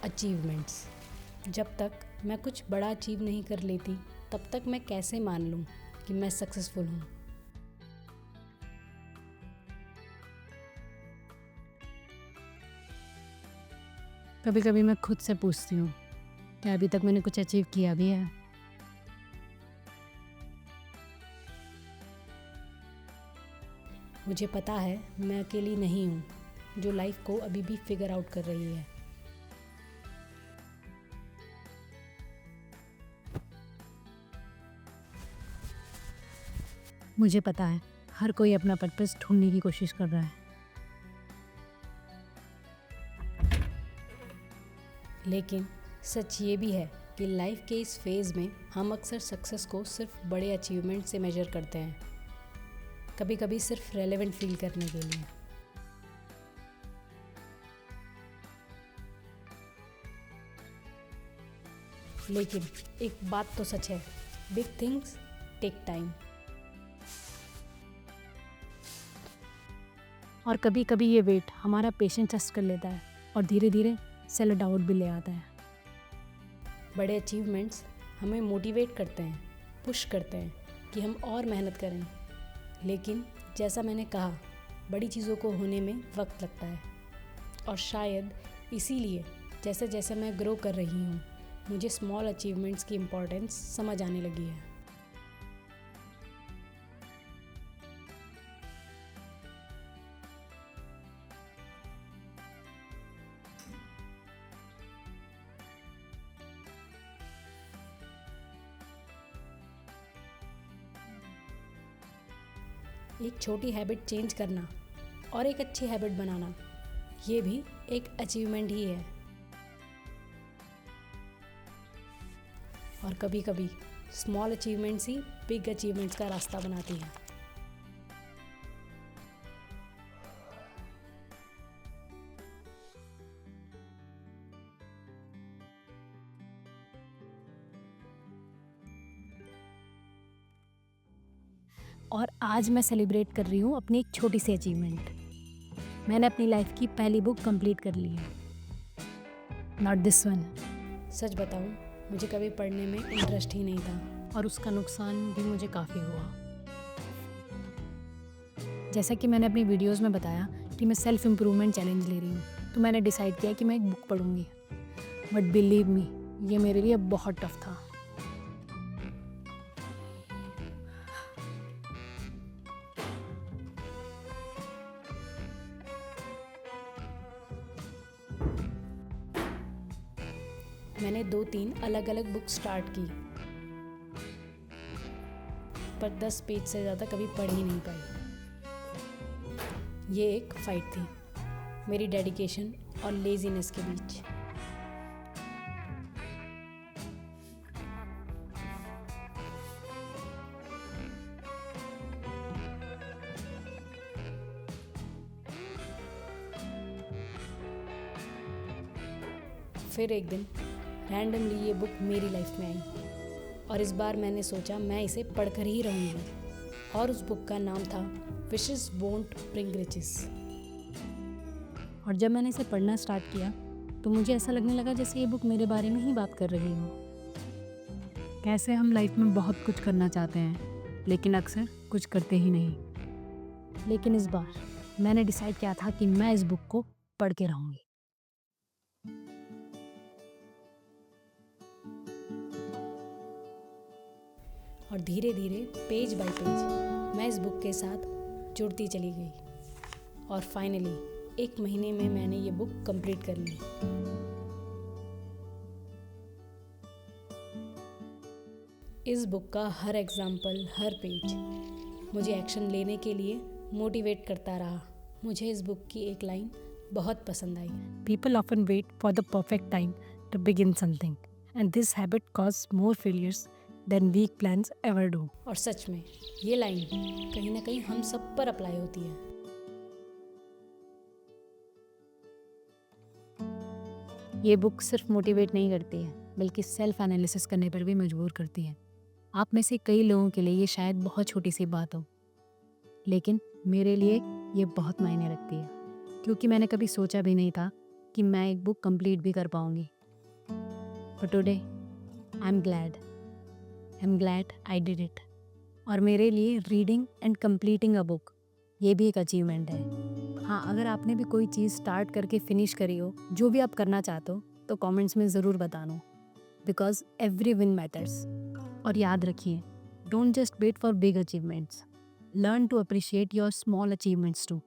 Achievements. जब तक मैं कुछ बड़ा अचीव नहीं कर लेती तब तक मैं कैसे मान लूँ कि मैं सक्सेसफुल हूँ। कभी कभी मैं खुद से पूछती हूँ क्या अभी तक मैंने कुछ अचीव किया भी है। मुझे पता है मैं अकेली नहीं हूँ जो लाइफ को अभी भी फिगर आउट कर रही है। मुझे पता है हर कोई अपना पर्पस ढूंढने की कोशिश कर रहा है। लेकिन सच ये भी है कि लाइफ के इस फेज़ में हम अक्सर सक्सेस को सिर्फ बड़े अचीवमेंट से मेजर करते हैं, कभी कभी सिर्फ रेलेवेंट फील करने के लिए। लेकिन एक बात तो सच है, बिग थिंग्स टेक टाइम। और कभी कभी ये वेट हमारा पेशेंस टेस्ट कर लेता है और धीरे धीरे सेल्फ डाउट भी ले आता है। बड़े अचीवमेंट्स हमें मोटिवेट करते हैं, पुश करते हैं कि हम और मेहनत करें। लेकिन जैसा मैंने कहा, बड़ी चीज़ों को होने में वक्त लगता है। और शायद इसीलिए जैसे जैसे मैं ग्रो कर रही हूँ मुझे स्मॉल अचीवमेंट्स की इम्पोर्टेंस समझ आने लगी है। एक छोटी हैबिट चेंज करना और एक अच्छी हैबिट बनाना, ये भी एक अचीवमेंट ही है। और कभी कभी स्मॉल अचीवमेंट्स ही बिग अचीवमेंट्स का रास्ता बनाती हैं। और आज मैं सेलिब्रेट कर रही हूँ अपनी एक छोटी सी अचीवमेंट। मैंने अपनी लाइफ की पहली बुक कंप्लीट कर ली है। Not this one. सच बताऊँ, मुझे कभी पढ़ने में इंटरेस्ट ही नहीं था। और उसका नुकसान भी मुझे काफ़ी हुआ। जैसा कि मैंने अपनी वीडियोस में बताया कि मैं सेल्फ इम्प्रूवमेंट चैलेंज ले रही हूँ, तो मैंने डिसाइड किया कि मैं एक बुक पढ़ूंगी। बट बिलीव मी, ये मेरे लिए बहुत टफ था। मैंने 2-3 अलग अलग बुक स्टार्ट की, पर 10 पेज से ज़्यादा कभी पढ़ ही नहीं पाई। ये एक फाइट थी मेरी डेडिकेशन और लेजीनेस के बीच। फिर एक दिन रैंडमली ये बुक मेरी लाइफ में आई और इस बार मैंने सोचा मैं इसे पढ़कर ही रहूँगी। और उस बुक का नाम था विशेस वोंट ब्रिंग रिचेस। और जब मैंने इसे पढ़ना स्टार्ट किया तो मुझे ऐसा लगने लगा जैसे ये बुक मेरे बारे में ही बात कर रही हो। कैसे हम लाइफ में बहुत कुछ करना चाहते हैं लेकिन अक्सर कुछ करते ही नहीं। लेकिन इस बार मैंने डिसाइड किया था कि मैं इस बुक को पढ़ के रहूँगी। और धीरे धीरे पेज बाय पेज मैं इस बुक के साथ जुड़ती चली गई और फाइनली 1 महीने में मैंने ये बुक कंप्लीट कर ली। इस बुक का हर एग्जाम्पल, हर पेज मुझे एक्शन लेने के लिए मोटिवेट करता रहा। मुझे इस बुक की एक लाइन बहुत पसंद आई। People often wait for the perfect time to begin something, and this habit causes more failures than weak plans ever do. और सच में ये लाइन कहीं ना कहीं हम सब पर अप्लाई होती है। ये बुक सिर्फ मोटिवेट नहीं करती है बल्कि सेल्फ एनालिसिस करने पर भी मजबूर करती है। आप में से कई लोगों के लिए ये शायद बहुत छोटी सी बात हो, लेकिन मेरे लिए ये बहुत मायने रखती है, क्योंकि मैंने कभी सोचा भी नहीं था कि मैं एक बुक कंप्लीट भी कर पाऊँगी। But today I am glad I did it. और मेरे लिए reading and completing a book ये भी एक अचीवमेंट है। हाँ, अगर आपने भी कोई चीज़ स्टार्ट करके फिनिश करी हो, जो भी आप करना चाहते हो, तो कमेंट्स में ज़रूर बताना, बिकॉज एवरी विन मैटर्स। और याद रखिए, don't just wait for big achievements, learn to appreciate your small achievements to.